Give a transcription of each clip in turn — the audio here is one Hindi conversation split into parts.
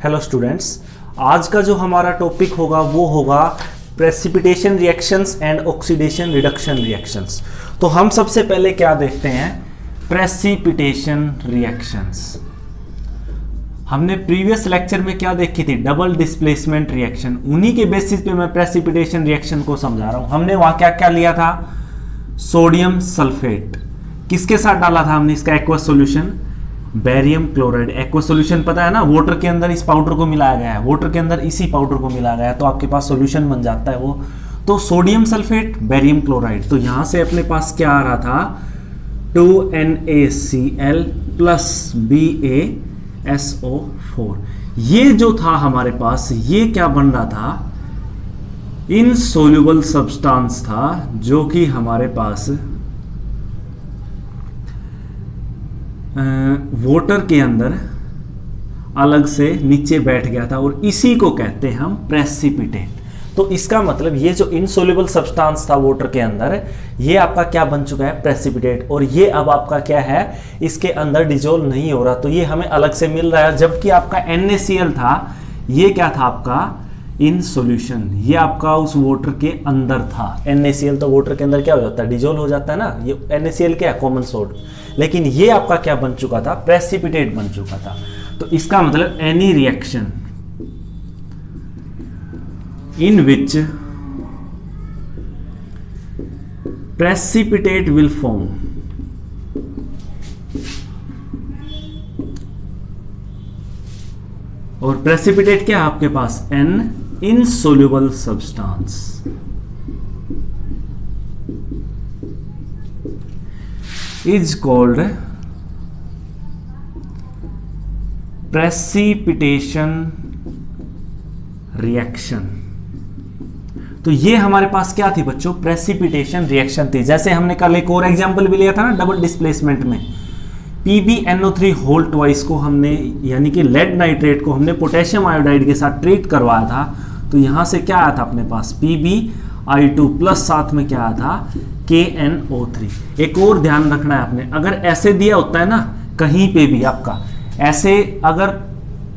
हेलो स्टूडेंट्स, आज का जो हमारा टॉपिक होगा वो होगा precipitation reactions and oxidation reduction reactions. तो हम सबसे पहले क्या देखते हैं, प्रेसिपिटेशन रिएक्शंस। हमने प्रीवियस लेक्चर में क्या देखी थी, डबल डिस्प्लेसमेंट रिएक्शन। उन्हीं के बेसिस पे मैं प्रेसिपिटेशन रिएक्शन को समझा रहा हूं। हमने वहां क्या क्या लिया था, सोडियम सल्फेट, किसके साथ डाला था हमने इसका aqueous solution, barium chloride. Aqueous solution पता है ना, वाटर के अंदर इस पाउडर को मिलाया गया है, वाटर के अंदर इसी पाउडर को मिलाया गया है, तो आपके पास सॉल्यूशन बन जाता है वो। तो सोडियम सल्फेट, बेरियम क्लोराइड। तो यहां से अपने पास क्या आ रहा था, 2NaCl प्लस BaSO4। ये जो था हमारे पास, ये क्या बन रहा था, इनसोल्यूबल सब्सटेंस था, जो कि हमारे पास वाटर के अंदर अलग से नीचे बैठ गया था, और इसी को कहते हैं हम प्रेसिपिटेट। तो इसका मतलब ये जो इनसोल्यूबल सब्सटेंस था वाटर के अंदर, ये आपका क्या बन चुका है, प्रेसिपिटेट। और ये अब आपका क्या है, इसके अंदर डिजोल्व नहीं हो रहा, तो ये हमें अलग से मिल रहा है। जबकि आपका NaCl था, ये क्या था आपका, इन सॉल्यूशन, ये आपका उस वाटर के अंदर था। NaCl तो वाटर के अंदर क्या हो जाता है, डिजोल्व हो जाता है ना। ये NaCl क्या है, कॉमन सोल्ट। लेकिन ये आपका क्या बन चुका था, प्रेसिपिटेट बन चुका था। तो इसका मतलब any reaction in which precipitate will form, और प्रेसिपिटेट क्या है आपके पास, an insoluble substance, is called precipitation reaction। तो ये हमारे पास क्या थी बच्चों, प्रेसिपिटेशन रिएक्शन थी। जैसे हमने कल एक और एग्जांपल भी लिया था ना, डबल डिस्प्लेसमेंट में PbNO3 होल ट्वाइस को हमने, यानी कि लेड नाइट्रेट को हमने पोटेशियम आयोडाइड के साथ ट्रीट करवाया था। तो यहां से क्या आया था अपने पास, PbI2 प्लस साथ में क्या आया था, KNO3। एक और ध्यान रखना है आपने, अगर ऐसे दिया होता है ना कहीं पे भी आपका, ऐसे अगर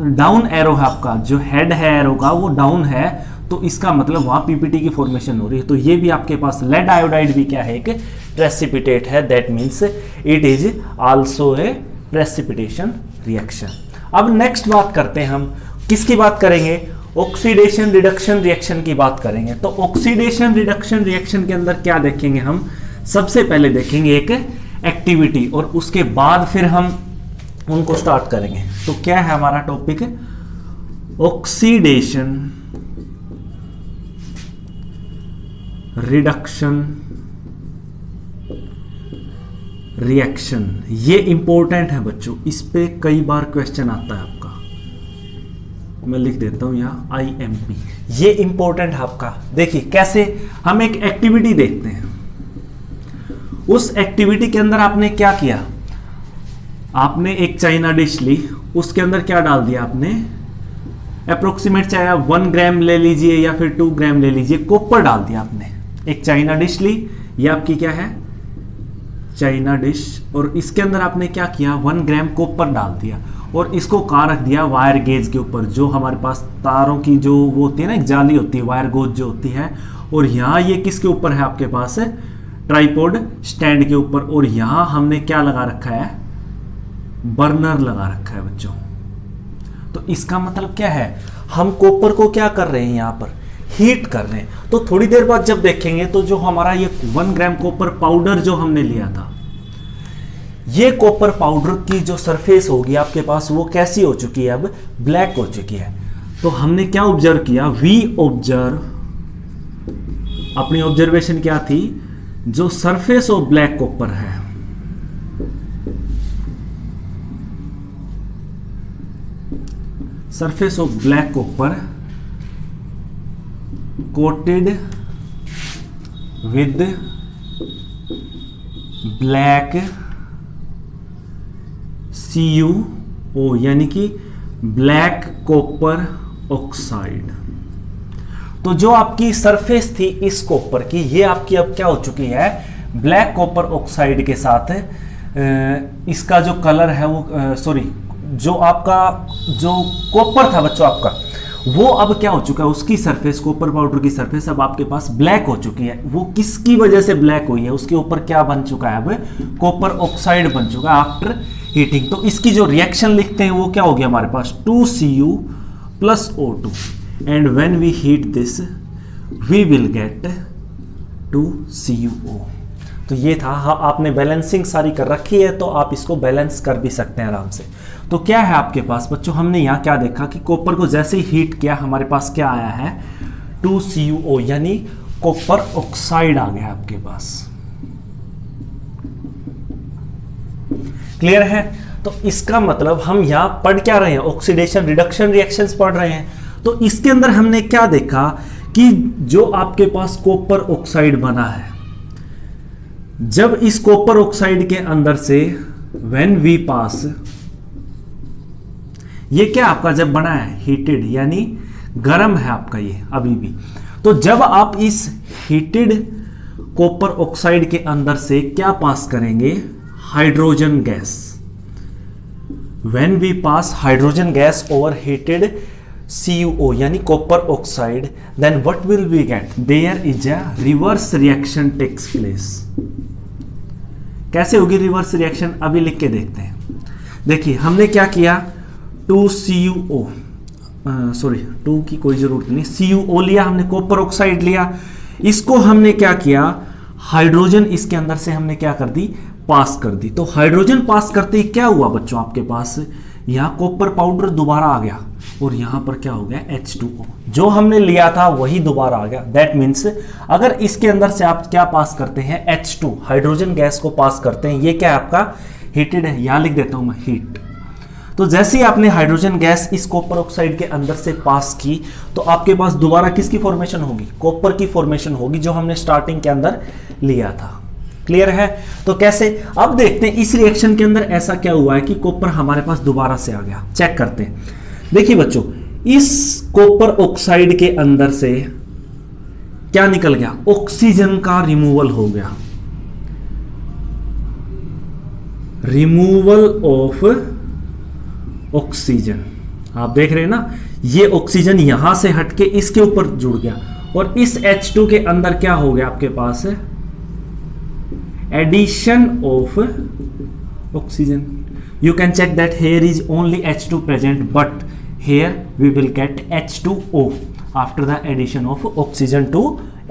डाउन एरो है आपका, जो हेड है एरो का वो डाउन है, तो इसका मतलब वहां पीपीटी की फॉर्मेशन हो रही है। तो ये भी आपके पास लेड आयोडाइड भी क्या है, एक प्रेसिपिटेट है। That means it is also a precipitation reaction. अब नेक्स्ट बात करते हैं हम, किसकी बात करेंगे, ऑक्सीडेशन रिडक्शन रिएक्शन की बात करेंगे। तो ऑक्सीडेशन रिडक्शन रिएक्शन के अंदर क्या देखेंगे हम, सबसे पहले देखेंगे एक एक्टिविटी, और उसके बाद फिर हम उनको स्टार्ट करेंगे। तो क्या है हमारा टॉपिक, ऑक्सीडेशन रिडक्शन रिएक्शन। ये इंपॉर्टेंट है बच्चों, इस पे कई बार क्वेश्चन आता है आपका। मैं लिख देता हूं यहां IMP, ये इंपॉर्टेंट है आपका। देखिए कैसे, हम एक एक्टिविटी देखते हैं, उस एक्टिविटी के अंदर आपने क्या किया, आपने एक चाइना डिश ली, उसके अंदर क्या डाल दिया आपने, अप्रोक्सीमेट चाहे आप 1 ग्राम ले लीजिए या फिर 2 ग्राम ले लीजिए, कॉपर डाल दिया आपने। एक चाइना डिश ली, ये आपकी क्या है, चाइना डिश, और इसके अंदर आपने क्या किया, 1 ग्राम कॉपर डाल दिया, और इसको कहाँ रख दिया, वायर गेज के ऊपर, जो हमारे पास तारों की जो वो होती है ना, एक जाली होती है, वायर गेज जो होती है। और यहाँ ये किसके ऊपर है आपके पास, ट्राइपॉड स्टैंड के ऊपर, और यहाँ हमने क्या लगा रखा है, बर्नर लगा रखा है बच्चों। तो इसका मतलब क्या है, हम कॉपर को क्या कर रहे हैं, यहाँ पर हीट कर रहे हैं। तो थोड़ी देर बाद जब देखेंगे तो जो हमारा ये 1 ग्राम कॉपर पाउडर जो हमने लिया था, ये कॉपर पाउडर की जो सरफेस होगी आपके पास, वो कैसी हो चुकी है, अब ब्लैक हो चुकी है। तो हमने क्या ऑब्जर्व किया, वी ऑब्जर्व, अपनी ऑब्जर्वेशन क्या थी, जो सरफेस ऑफ ब्लैक कॉपर है, surface of black copper coated with black CuO, यानी कि ब्लैक कॉपर ऑक्साइड। तो जो आपकी सरफेस थी इस कॉपर की, ये आपकी अब क्या हो चुकी है, ब्लैक कॉपर ऑक्साइड के साथ इसका जो कलर है वो जो आपका जो कॉपर था बच्चों आपका, वो अब क्या हो चुका है, उसकी सरफेस, कॉपर पाउडर की सरफेस अब आपके पास ब्लैक हो चुकी है। वो किसकी वजह से ब्लैक हुई है, उसके ऊपर क्या बन चुका है, अब कॉपर ऑक्साइड बन चुका है आफ्टर हीटिंग। तो इसकी जो रिएक्शन लिखते हैं वो क्या हो गया हमारे पास, 2Cu plus O2 and when we heat this we will get 2CuO। तो ये था, हाँ आपने बैलेंसिंग सारी कर रखी है तो आप इसको बैलेंस कर भी सकते हैं आराम से। तो क्या है आपके पास बच्चों, हमने यहाँ क्या देखा कि कॉपर को जैसे ही हीट किया हमारे पास क्या आया है, 2CuO, यानी कॉपर ऑक्साइड आ गया आपके पास। क्लियर है? तो इसका मतलब हम यहां पढ़ क्या रहे हैं, ऑक्सीडेशन रिडक्शन रिएक्शंस पढ़ रहे हैं। तो इसके अंदर हमने क्या देखा कि जो आपके पास कॉपर ऑक्साइड बना है, जब इस कॉपर ऑक्साइड के अंदर से व्हेन वी पास, ये क्या आपका जब बना है हीटेड, यानी गर्म है आपका ये अभी भी। तो जब आप इस हीटेड कॉपर ऑक्साइड के अंदर से क्या पास करेंगे, hydrogen gas, when we pass hydrogen gas over heated CuO यानी copper oxide, then what will we get, there is a reverse reaction takes place. कैसे होगी रिवर्स रिएक्शन, अभी लिख के देखते हैं। देखिए हमने क्या किया, 2CuO, सॉरी 2 की कोई जरूरत नहीं, CuO लिया हमने, कॉपर ऑक्साइड लिया, इसको हमने क्या किया, हाइड्रोजन इसके अंदर से हमने क्या कर दी, पास कर दी। तो हाइड्रोजन पास करते ही क्या हुआ बच्चों, आपके पास यहां कॉपर पाउडर दोबारा आ गया और यहां पर क्या हो गया, H2O, जो हमने लिया था वही दोबारा आ गया। दैट मीन्स अगर इसके अंदर से आप क्या पास करते हैं, H2 हाइड्रोजन गैस को पास करते हैं, ये क्या है आपका हीटेड है, यहां लिख देता हूं मैं हीट। तो जैसे ही आपने हाइड्रोजन गैस इस कॉपर ऑक्साइड के अंदर से पास की, तो आपके पास दोबारा किसकी फॉर्मेशन होगी, कॉपर की फॉर्मेशन होगी, जो हमने स्टार्टिंग के अंदर लिया था। क्लियर है? तो कैसे, अब देखते हैं इस रिएक्शन के अंदर ऐसा क्या हुआ है कि कॉपर हमारे पास दोबारा से आ गया। चेक करते हैं। देखिए बच्चों, इस कॉपर ऑक्साइड के अंदर से क्या निकल गया, ऑक्सीजन का रिमूवल हो गया, रिमूवल ऑफ ऑक्सीजन। आप देख रहे हैं ना, ये ऑक्सीजन यहां से हटके इसके ऊपर जुड़ गया और इस H2 के अंदर क्या हो गया आपके पास, addition of oxygen. You can check that here is only H2 present, but here we will get H2O after the addition of oxygen to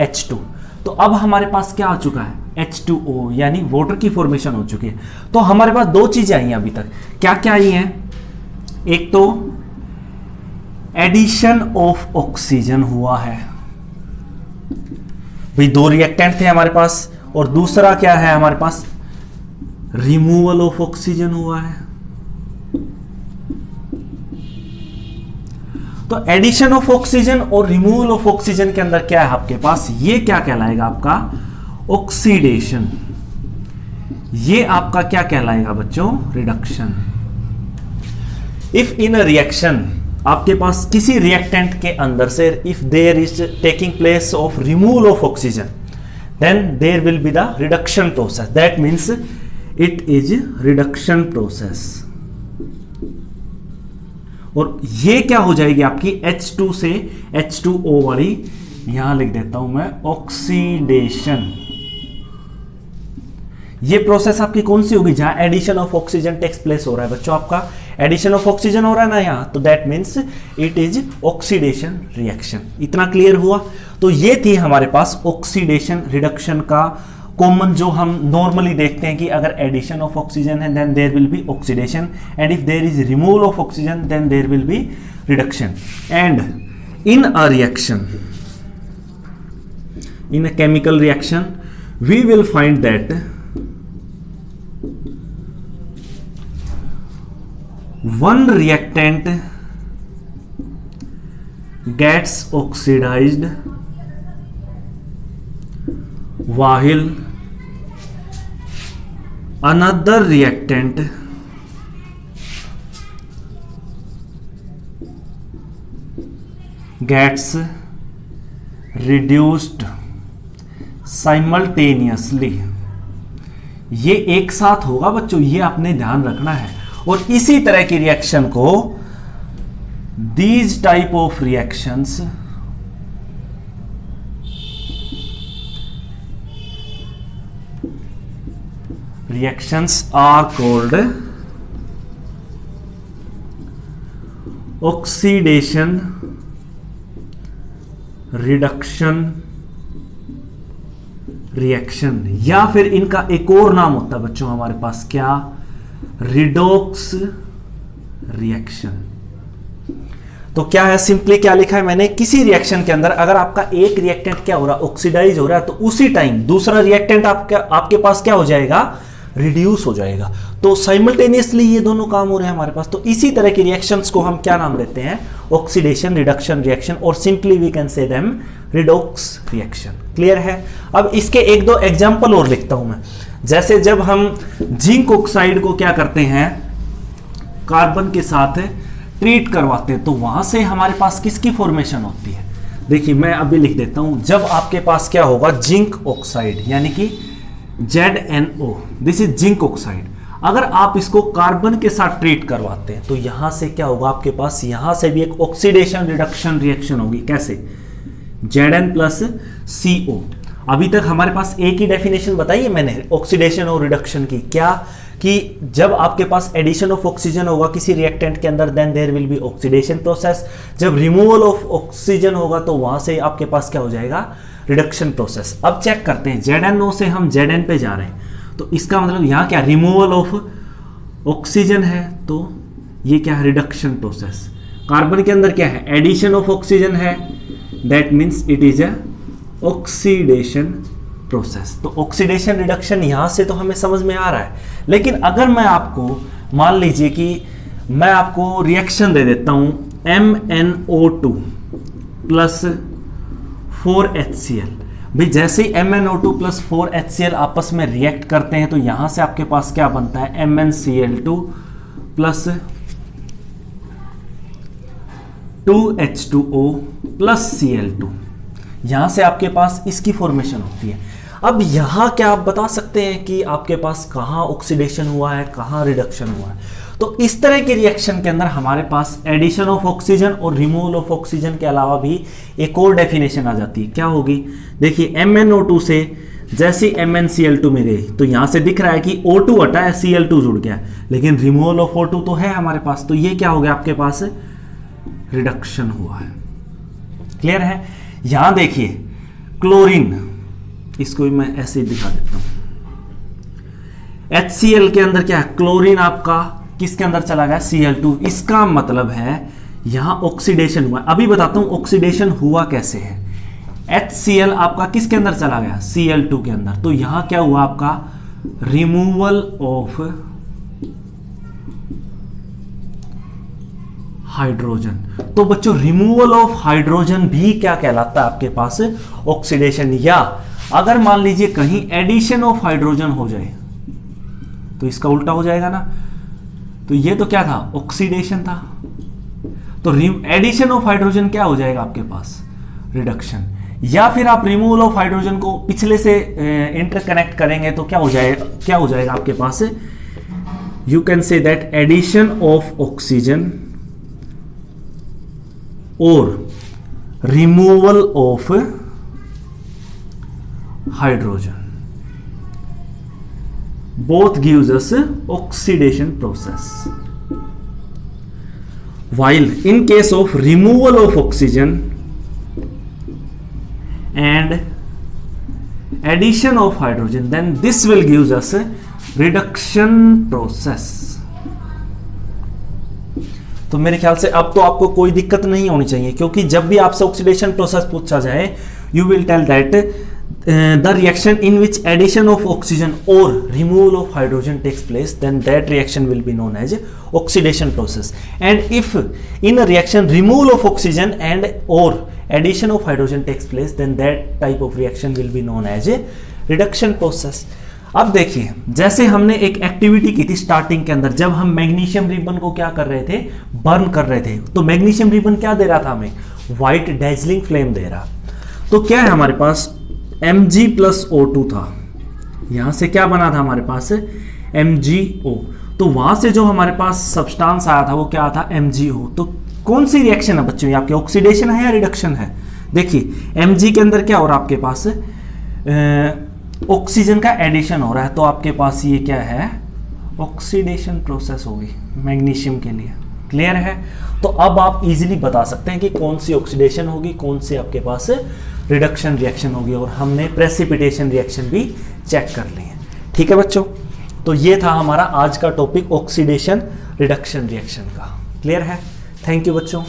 H2। तो अब हमारे पास क्या आ चुका है, H2O, यानी वाटर की फॉर्मेशन हो चुकी है। तो हमारे पास दो चीजें आई हैं अभी तक, क्या क्या आई हैं, एक तो एडिशन ऑफ ऑक्सीजन हुआ है, भाई दो रिएक्टेंट थे हमारे पास, और दूसरा क्या है हमारे पास, रिमूवल ऑफ ऑक्सीजन हुआ है। तो एडिशन ऑफ ऑक्सीजन और रिमूवल ऑफ ऑक्सीजन के अंदर क्या है आपके पास, ये क्या कहलाएगा आपका, ऑक्सीडेशन। ये आपका क्या कहलाएगा बच्चों, reduction. If in a reaction, आपके पास किसी रिएक्टेंट के अंदर से if there is taking place of removal of oxygen, then there will be the reduction process. That means it is reduction process। और ये क्या हो जाएगी आपकी, H2 से H2O वाली, यहां लिख देता हूं मैं, ऑक्सीडेशन। ये प्रोसेस आपकी कौन सी होगी, जहां addition of oxygen takes place हो रहा है बच्चों, आपका एडिशन ऑफ ऑक्सीजन हो रहा है ना यहां, तो that means it is oxidation reaction. इतना क्लियर हुआ? तो ये थी हमारे पास ऑक्सीडेशन रिडक्शन का कॉमन, जो हम नॉर्मली देखते हैं कि अगर एडिशन ऑफ ऑक्सीजन है then there will be oxidation, and if there is removal of oxygen then there will be reduction. And in a reaction, in a chemical reaction, we will find that one reactant gets oxidized while another reactant gets reduced simultaneously। ये एक साथ होगा बच्चों, ये आपने ध्यान रखना है। और इसी तरह की रिएक्शन को these type of reactions are called oxidation reduction reaction, या फिर इनका एक और नाम होता है बच्चों हमारे पास, क्या, रिडॉक्स रिएक्शन। तो क्या है, सिंपली क्या लिखा है मैंने, किसी रिएक्शन के अंदर अगर आपका एक रिएक्टेंट क्या हो रहा है, ऑक्सीडाइज हो रहा है, तो उसी टाइम दूसरा रिएक्टेंट आपके पास क्या हो जाएगा, रिड्यूस हो जाएगा। तो साइमल्टेनियसली ये दोनों काम हो रहे हैं हमारे पास। तो इसी तरह की रिएक्शंस को हम क्या नाम देते हैं, ऑक्सीडेशन रिडक्शन रिएक्शन, और simply we can say them redox reaction. Clear है। अब इसके एक दो एग्जांपल और लिखता हूं मैं। जैसे जब हम जिंक ऑक्साइड को क्या करते हैं, कार्बन के साथ ट्रीट करवाते हैं, तो वहां से हमारे पास किसकी फॉर्मेशन होती है। देखिए मैं अभी लिख देता हूं, जब आपके पास क्या होगा, जिंक ऑक्साइड यानी कि ZnO, this is zinc oxide, अगर आप इसको कार्बन के साथ ट्रीट करवाते हैं तो यहां से क्या होगा, आपके पास यहां से भी एक ऑक्सीडेशन रिडक्शन रिएक्शन होगी। कैसे, Zn प्लस CO। अभी तक हमारे पास एक ही डेफिनेशन बताई है मैंने ऑक्सीडेशन और रिडक्शन की, क्या, कि जब आपके पास एडिशन ऑफ ऑक्सीजन होगा किसी रिएक्टेंट के अंदर, then there will be oxidation process. जब रिमूवल ऑफ ऑक्सीजन होगा तो वहां से आपके पास क्या हो जाएगा, रिडक्शन प्रोसेस। अब चेक करते हैं, ZnO से हम Zn पे जा रहे हैं, तो इसका मतलब यहां क्या, रिमूवल ऑफ ऑक्सीजन है, तो ये क्या है, रिडक्शन प्रोसेस। कार्बन के अंदर क्या है, एडिशन ऑफ ऑक्सीजन है, that means it is a oxidation process. तो ऑक्सीडेशन रिडक्शन यहां से तो हमें समझ में आ रहा है। लेकिन अगर मैं आपको, मान लीजिए कि मैं आपको रिएक्शन दे देता हूं MnO2 प्लस 4HCl, भाई जैसे ही MnO2 प्लस 4HCl आपस में रिएक्ट करते हैं तो यहां से आपके पास क्या बनता है, MnCl2 plus 2H2O plus Cl2, यहां से आपके पास इसकी फॉर्मेशन होती है। अब यहां क्या आप बता सकते हैं कि आपके पास कहां ऑक्सीडेशन हुआ है, कहां रिडक्शन हुआ है। तो इस तरह के रिएक्शन के अंदर हमारे पास एडिशन ऑफ ऑक्सीजन और रिमूवल ऑफ ऑक्सीजन के अलावा भी एक और डेफिनेशन आ जाती है। क्या होगी, देखिए MnO2 से जैसे MnCl2 में गई तो यहां से दिख रहा है कि O2 हटा है, Cl2 जुड़ गया, लेकिन रिमूवल ऑफ O2 तो है हमारे पास, तो ये क्या हो गया, आपके पास रिडक्शन हुआ है। क्लियर है। यहां देखिए क्लोरीन, इसको भी मैं ऐसे ही दिखा देता हूं, HCl के अंदर क्या है, क्लोरीन आपका किसके अंदर चला गया, Cl2, इसका मतलब है यहां ऑक्सीडेशन हुआ। अभी बताता हूं ऑक्सीडेशन हुआ कैसे है। HCl आपका किसके अंदर चला गया, Cl2 के अंदर, तो यहां क्या हुआ आपका, रिमूवल ऑफ हाइड्रोजन। तो बच्चों रिमूवल ऑफ हाइड्रोजन भी क्या कहलाता है आपके पास, ऑक्सीडेशन। या अगर मान लीजिए कहीं एडिशन ऑफ हाइड्रोजन हो जाए तो इसका उल्टा हो जाएगा ना, तो ये तो क्या था, ऑक्सीडेशन था, तो एडिशन ऑफ हाइड्रोजन क्या हो जाएगा आपके पास, रिडक्शन। या फिर आप रिमूवल ऑफ हाइड्रोजन को पिछले से इंटरकनेक्ट करेंगे तो क्या हो जाएगा आपके पास, you can say that addition of oxygen और removal of hydrogen both gives us oxidation process, while in case of removal of oxygen and addition of hydrogen, then this will gives us a reduction process। तो मेरे ख्याल से अब तो आपको कोई दिक्कत नहीं होनी चाहिए, क्योंकि जब भी आपसे ऑक्सीडेशन प्रोसेस पूछा जाए you will tell that the reaction in which addition of oxygen or removal of hydrogen takes place, then that reaction will be known as oxidation process. And if in a reaction removal of oxygen and or addition of hydrogen takes place, then that type of reaction will be known as a reduction process। अब देखिए जैसे हमने एक एक्टिविटी की थी स्टार्टिंग के अंदर, जब हम मैग्नीशियम रिबन को क्या कर रहे थे, बर्न कर रहे थे, तो मैग्नीशियम रिबन क्या दे रहा था हमें, व्हाइट डेजलिंग फ्लेम दे रहा। तो क्या है हमारे पास, Mg प्लस O2 था, यहां से क्या बना था हमारे पास, MgO। तो वहां से जो हमारे पास सब्सटेंस आया था वो क्या था, MgO। तो कौन सी रिएक्शन है बच्चों, ये आपके ऑक्सीडेशन है या रिडक्शन है? देखिए Mg के अंदर क्या हो रहा है आपके पास, ऑक्सीजन का एडिशन हो रहा है, तो आपके पास ये क्या है, ऑक्सीडेशन प्रोसेस होगी मैग्नीशियम के लिए। क्लियर है? तो अब आप इजीली बता सकते हैं कि कौन सी ऑक्सीडेशन होगी, कौन सी आपके पास रिडक्शन रिएक्शन होगी, और हमने प्रेसिपिटेशन रिएक्शन भी चेक कर ली है। ठीक है बच्चों, तो ये था हमारा आज का टॉपिक ऑक्सीडेशन रिडक्शन रिएक्शन का। क्लियर है? थैंक यू बच्चों।